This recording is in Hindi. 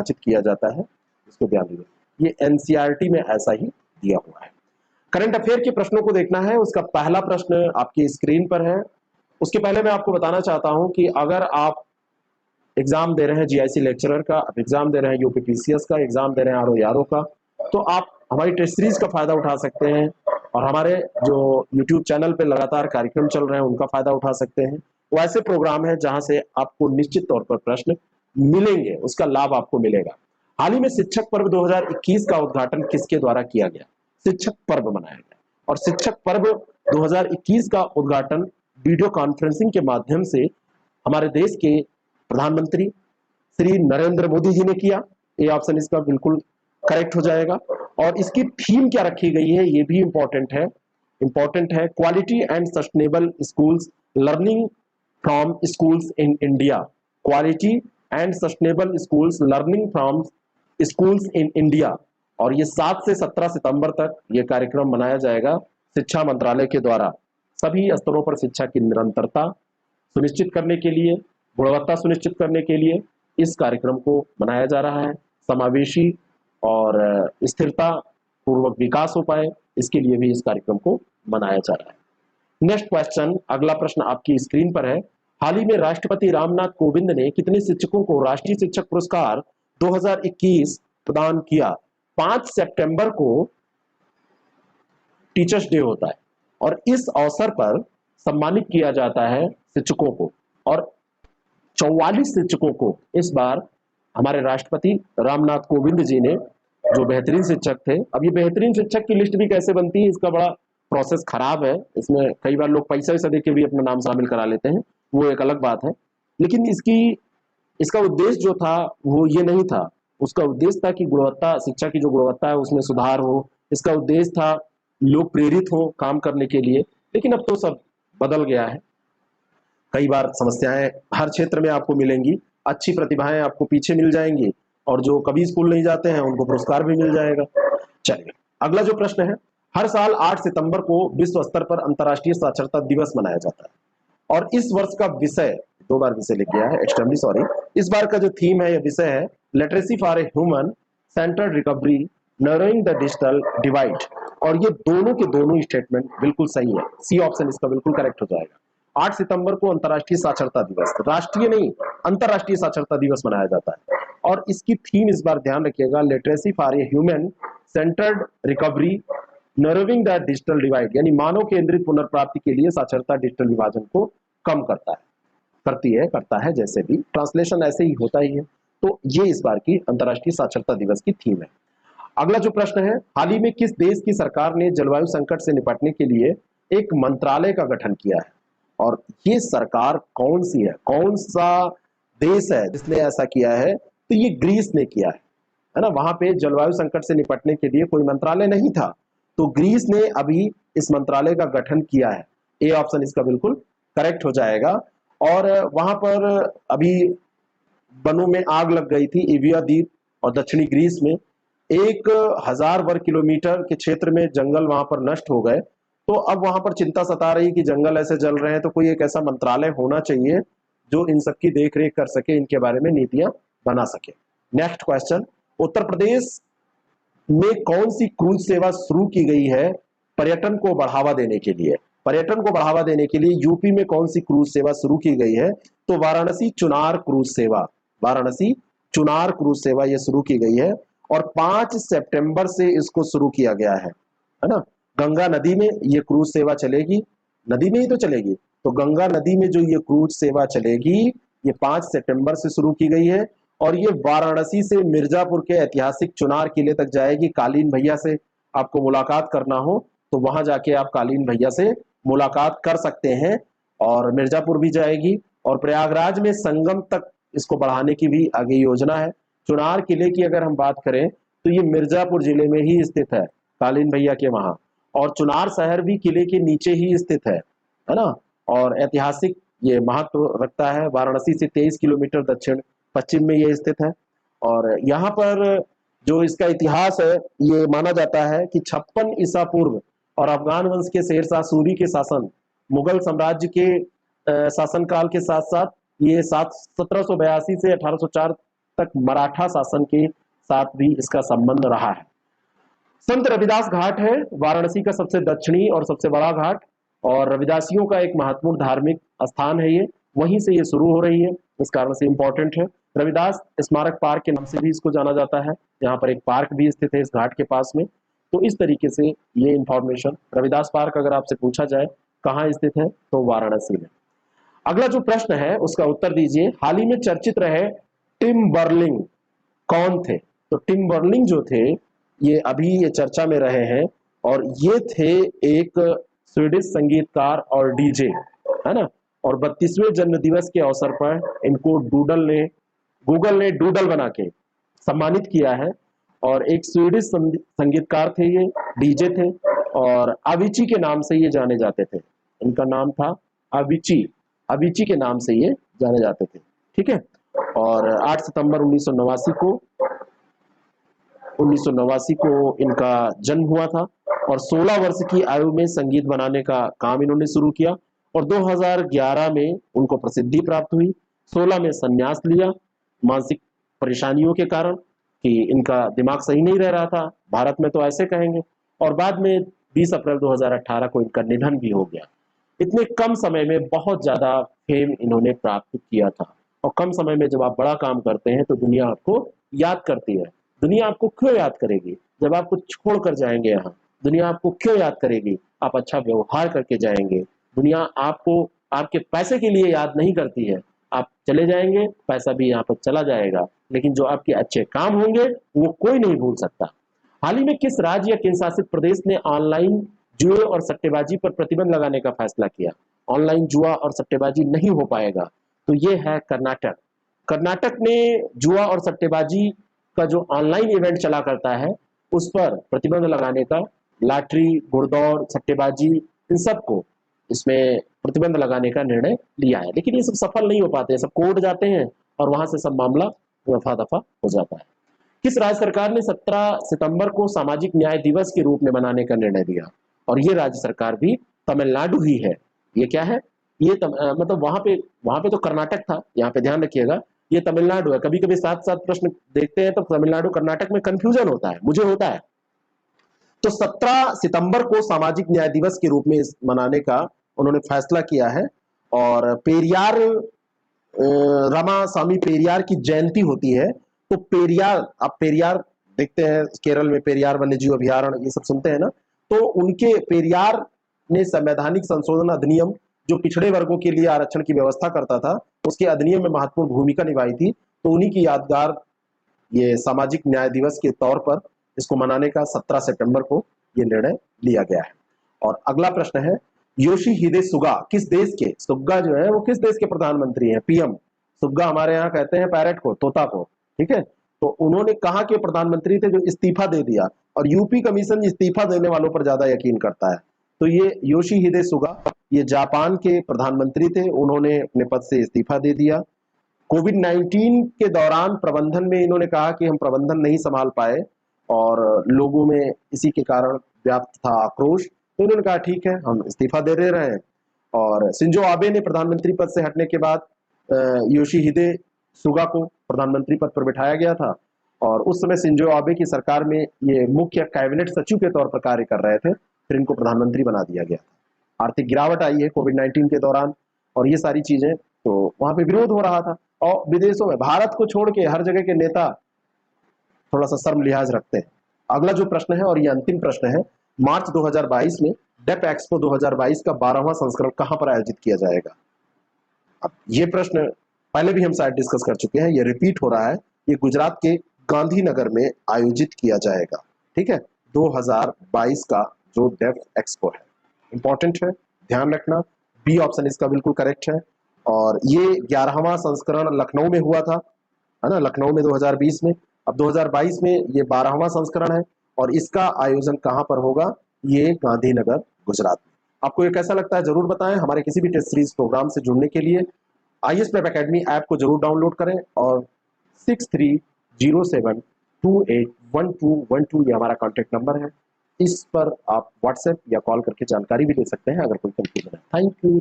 निर्वाचित किया जाता है, इसको ध्यान दीजिए। ये एनसीईआरटी में ऐसा ही दिया हुआ है। करंट अफेयर के प्रश्नों को देखना है। उसका पहला प्रश्न आपकी स्क्रीन पर है। उसके पहले मैं आपको बताना चाहता हूं कि अगर आप एग्जाम दे रहे हैं जीआईसी लेक्चरर का, आप एग्जाम दे रहे हैं यूपीपीसीएस का, एग्जाम दे रहे हैं आरओ का, तो आप हमारी टेस्ट सीरीज का फायदा उठा सकते हैं और हमारे जो यूट्यूब चैनल पे लगातार कार्यक्रम चल रहे हैं उनका फायदा उठा सकते हैं। वो ऐसे प्रोग्राम है जहां से आपको निश्चित तौर पर प्रश्न मिलेंगे, उसका लाभ आपको मिलेगा। हाल ही में शिक्षक पर्व 2021 का उद्घाटन किसके द्वारा किया गया? शिक्षक पर्व मनाया गया और शिक्षक पर्व 2021 का उद्घाटन वीडियो कॉन्फ्रेंसिंग के माध्यम से हमारे देश के प्रधानमंत्री श्री नरेंद्र मोदी जी ने किया। ये ऑप्शन इसका बिल्कुल करेक्ट हो जाएगा। और इसकी थीम क्या रखी गई है ये भी इंपॉर्टेंट है, quality and sustainable schools learning from schools in India. Quality and sustainable schools learning from schools in India. और ये 7 से 17 सितंबर तक ये कार्यक्रम मनाया जाएगा शिक्षा मंत्रालय के द्वारा। सभी स्तरों पर शिक्षा की निरंतरता सुनिश्चित करने के लिए, गुणवत्ता सुनिश्चित करने के लिए इस कार्यक्रम को मनाया जा रहा है। समावेशी और स्थिरता पूर्वक विकास हो पाए, इसके लिए भी इस कार्यक्रम को मनाया जा रहा है। नेक्स्ट क्वेश्चन, अगला प्रश्न आपकी स्क्रीन पर है। हाल ही में राष्ट्रपति रामनाथ कोविंद ने कितने शिक्षकों को राष्ट्रीय शिक्षक पुरस्कार 2021 प्रदान किया? 5 सितंबर को टीचर्स डे होता है और इस अवसर पर सम्मानित किया जाता है शिक्षकों को, और 44 शिक्षकों को इस बार हमारे राष्ट्रपति रामनाथ कोविंद जी ने, जो बेहतरीन शिक्षक थे। अब ये बेहतरीन शिक्षक की लिस्ट भी कैसे बनती है, इसका बड़ा प्रोसेस खराब है। इसमें कई बार लोग पैसा वैसा देके भी अपना नाम शामिल करा लेते हैं, वो एक अलग बात है। लेकिन इसका उद्देश्य जो था वो ये नहीं था। उसका उद्देश्य था कि गुणवत्ता, शिक्षा की जो गुणवत्ता है उसमें सुधार हो। इसका उद्देश्य था लोग प्रेरित हो काम करने के लिए। लेकिन अब तो सब बदल गया है। कई बार समस्याएं हर क्षेत्र में आपको मिलेंगी, अच्छी प्रतिभाएं आपको पीछे मिल जाएंगी और जो कभी स्कूल नहीं जाते हैं उनको पुरस्कार भी मिल जाएगा। चलिए अगला जो प्रश्न है, हर साल 8 सितंबर को विश्व स्तर पर अंतर्राष्ट्रीय साक्षरता दिवस मनाया जाता है और इस वर्ष का विषय, 2 बार विषय लिख गया है, एक्सट्रीमली सॉरी। इस बार का जो थीम है, यह विषय है literacy for a human centred recovery narrowing the digital divide. और ये दोनों के दोनों स्टेटमेंट बिल्कुल सही है। सी ऑप्शन इसका बिल्कुल करेक्ट हो जाएगा। 8 सितंबर को अंतर्राष्ट्रीय साक्षरता दिवस, राष्ट्रीय नहीं अंतर्राष्ट्रीय साक्षरता दिवस मनाया जाता है और इसकी थीम इस बार ध्यान रखिएगा, literacy for a human centred recovery narrowing the digital divide, यानी मानव केंद्रित पुनर्प्राप्ति के लिए साक्षरता डिजिटल विभाजन को कम करता है, जैसे भी ट्रांसलेशन ऐसे ही होता ही है। तो ये इस बार की अंतर्राष्ट्रीय साक्षरता दिवस की थीम है। अगला जो प्रश्न है, हाल ही में किस देश की सरकार ने जलवायु संकट से निपटने के लिए एक मंत्रालय का गठन किया है? और ये सरकार कौन सी है, कौन सा देश है जिसने ऐसा किया है? तो ये ग्रीस ने किया है ना। वहां पे जलवायु संकट से निपटने के लिए कोई मंत्रालय नहीं था, तो ग्रीस ने अभी इस मंत्रालय का गठन किया है। ए ऑप्शन इसका बिल्कुल करेक्ट हो जाएगा। और वहां पर अभी वनों में आग लग गई थी, एविया द्वीप और दक्षिणी ग्रीस में 1000 वर्ग किलोमीटर के क्षेत्र में जंगल वहां पर नष्ट हो गए। तो अब वहां पर चिंता सता रही कि जंगल ऐसे जल रहे हैं, तो कोई एक ऐसा मंत्रालय होना चाहिए जो इन सब की देख रेख कर सके, इनके बारे में नीतियां बना सके। नेक्स्ट क्वेश्चन, उत्तर प्रदेश में कौन सी क्रूज सेवा शुरू की गई है पर्यटन को बढ़ावा देने के लिए? पर्यटन को बढ़ावा देने के लिए यूपी में कौन सी क्रूज सेवा शुरू की गई है? तो वाराणसी चुनार क्रूज सेवा, वाराणसी चुनार क्रूज सेवा ये शुरू की गई है और 5 सितंबर से इसको शुरू किया गया है ना। गंगा नदी में ये क्रूज सेवा चलेगी, नदी में ही तो चलेगी, तो गंगा नदी में जो ये क्रूज सेवा चलेगी ये 5 सितंबर से शुरू की गई है और ये वाराणसी से मिर्जापुर के ऐतिहासिक चुनार किले तक जाएगी। कालीन भैया से आपको मुलाकात करना हो तो वहां जाके आप कालीन भैया से मुलाकात कर सकते हैं। और मिर्जापुर भी जाएगी और प्रयागराज में संगम तक इसको बढ़ाने की भी आगे योजना है। चुनार किले की अगर हम बात करें तो ये मिर्जापुर जिले में ही स्थित है, कालीन भैया के वहां, और चुनार शहर भी किले के नीचे ही स्थित है ना। और ऐतिहासिक ये महत्व रखता है। वाराणसी से 23 किलोमीटर दक्षिण पश्चिम में ये स्थित है और यहाँ पर जो इसका इतिहास है ये माना जाता है कि 56 ईसा पूर्व और अफगान वंश के शेरशाह सूरी के शासन, मुगल साम्राज्य के शासनकाल के साथ साथ ये 1782 से 1804 तक मराठा शासन के साथ भी इसका संबंध रहा है। संत रविदास घाट है वाराणसी का सबसे दक्षिणी और सबसे बड़ा घाट, और रविदासियों का एक महत्वपूर्ण धार्मिक स्थान है ये, वहीं से ये शुरू हो रही है, इस कारण से इंपॉर्टेंट है। रविदास स्मारक पार्क के नाम से भी इसको जाना जाता है, यहाँ पर एक पार्क भी स्थित है इस घाट के पास में। तो इस तरीके से ये इंफॉर्मेशन, रविदास पार्क अगर आपसे पूछा जाए कहाँ स्थित है तो वाराणसी में। अगला जो प्रश्न है उसका उत्तर दीजिए। हाल ही में चर्चित रहे टिम बर्लिंग कौन थे? तो टिम बर्लिंग जो थे ये अभी ये चर्चा में रहे हैं, और ये थे एक स्वीडिश संगीतकार और डीजे, है ना। और 32वें जन्म दिवस के अवसर पर इनको गूगल ने डूडल बना के सम्मानित किया है। और एक स्वीडिश संगीतकार थे, ये डीजे थे, और अविची के नाम से ये जाने जाते थे। इनका नाम था अविची के नाम से ये जाने जाते थे, ठीक है। और 8 सितंबर 1989 को इनका जन्म हुआ था, और 16 वर्ष की आयु में संगीत बनाने का काम इन्होंने शुरू किया, और 2011 में उनको प्रसिद्धि प्राप्त हुई। 16 में संन्यास लिया मानसिक परेशानियों के कारण, कि इनका दिमाग सही नहीं रह रहा था, भारत में तो ऐसे कहेंगे। और बाद में 20 अप्रैल 2018 को इनका निधन भी हो गया। इतने कम समय में बहुत ज्यादा फेम इन्होंने प्राप्त किया था, और कम समय में जब आप बड़ा काम करते हैं तो दुनिया आपको याद करती है। दुनिया आपको क्यों याद करेगी? जब आपको छोड़ कर जाएंगे यहाँ, दुनिया आपको क्यों याद करेगी? आप अच्छा व्यवहार करके जाएंगे। दुनिया आपको आपके पैसे के लिए याद नहीं करती है, आप चले जाएंगे, पैसा भी यहाँ पर चला जाएगा, लेकिन जो आपके अच्छे काम होंगे वो कोई नहीं भूल सकता। हाल ही में किस राज्य या केंद्र शासित प्रदेश ने ऑनलाइन जुए और सट्टेबाजी पर प्रतिबंध लगाने का फैसला किया? ऑनलाइन जुआ और सट्टेबाजी नहीं हो पाएगा, तो ये है कर्नाटक। कर्नाटक ने जुआ और सट्टेबाजी का जो ऑनलाइन इवेंट चला करता है उस पर प्रतिबंध लगाने का, लॉटरी, घुड़दौड़, सट्टेबाजी, इन सबको इसमें प्रतिबंध लगाने का निर्णय लिया है। लेकिन ये सब सफल नहीं हो पाते, सब कोर्ट जाते हैं और वहां से सब मामला रफा दफा हो जाता है। किस राज्य सरकार ने 17 सितंबर को सामाजिक न्याय दिवस के रूप में मनाने का निर्णय लिया? और ये राज्य सरकार भी तमिलनाडु ही है। ये क्या है? ये मतलब वहां पे तो कर्नाटक था, यहाँ पे ध्यान रखिएगा, ये तमिलनाडु है। कभी कभी साथ साथ प्रश्न देखते हैं तो तमिलनाडु कर्नाटक में कंफ्यूजन होता है, मुझे होता है। तो 17 सितंबर को सामाजिक न्याय दिवस के रूप में मनाने का उन्होंने फैसला किया है। और पेरियार, रामास्वामी पेरियार की जयंती होती है, तो पेरियार, आप पेरियार देखते हैं केरल में, पेरियार वन्यजीव अभयारण्य, ये सब सुनते हैं ना, तो उनके पेरियार ने संवैधानिक संशोधन अधिनियम जो पिछड़े वर्गों के लिए आरक्षण की व्यवस्था करता था, उसके अधिनियम में महत्वपूर्ण भूमिका निभाई थी। तो उन्हीं की यादगार ये सामाजिक न्याय दिवस के तौर पर इसको मनाने का 17 सितंबर को ये निर्णय लिया गया है। और अगला प्रश्न है, योशिहिदे सुगा किस देश के, सुगा जो है वो किस देश के प्रधानमंत्री हैं? पीएम। सुगा हमारे यहाँ कहते हैं पैरट को, तोता को, ठीक है। तो उन्होंने कहा के प्रधानमंत्री थे जो इस्तीफा दे दिया, और यूपी कमीशन इस्तीफा देने वालों पर ज्यादा यकीन करता है। तो ये योशिहिदे सुगा, ये जापान के प्रधानमंत्री थे, उन्होंने अपने पद से इस्तीफा दे दिया। कोविड-19 के दौरान प्रबंधन में इन्होंने कहा कि हम प्रबंधन नहीं संभाल पाए, और लोगों में इसी के कारण व्याप्त था आक्रोश, तो उन्होंने कहा ठीक है हम इस्तीफा दे रहे हैं। और शिंजो आबे ने प्रधानमंत्री पद से हटने के बाद योशिहिदे सुगा को प्रधानमंत्री पद पर बिठाया गया था, और उस समय शिंजो आबे की सरकार में ये मुख्य कैबिनेट सचिव के तौर पर कार्य कर रहे थे, फिर इनको प्रधानमंत्री बना दिया गया। आर्थिक गिरावट आई है कोविड-19 के दौरान, और ये सारी चीजें, तो वहां पे विरोध हो रहा था। और विदेशों में भारत को छोड़ के हर जगह के नेता थोड़ा सा शर्म लिहाज रखते हैं। अगला जो प्रश्न है, और ये अंतिम प्रश्न है, मार्च 2022 में डेफ एक्सपो 2022 का 12वां संस्करण कहां पर आयोजित किया जाएगा? अब ये प्रश्न पहले भी हम शायद डिस्कस कर चुके हैं, ये रिपीट हो रहा है। ये गुजरात के गांधीनगर में आयोजित किया जाएगा, ठीक है, 2022 का जो डेफ एक्सपो है। इंपॉर्टेंट है, ध्यान रखना, बी ऑप्शन इसका बिल्कुल करेक्ट है। और ये 11वां संस्करण लखनऊ में हुआ था, है ना, लखनऊ में 2020 में। अब 2022 में ये 12वां संस्करण है, और इसका आयोजन कहां पर होगा? ये गांधीनगर, गुजरात में। आपको ये कैसा लगता है जरूर बताएं। हमारे किसी भी टेस्ट सीरीज प्रोग्राम से जुड़ने के लिए IAS प्रेप एकेडमी ऐप को जरूर डाउनलोड करें, और 6307281212 ये हमारा कॉन्टेक्ट नंबर है। इस पर आप व्हाट्सएप या कॉल करके जानकारी भी ले सकते हैं अगर कोई कंफ्यूजन है। Thank you.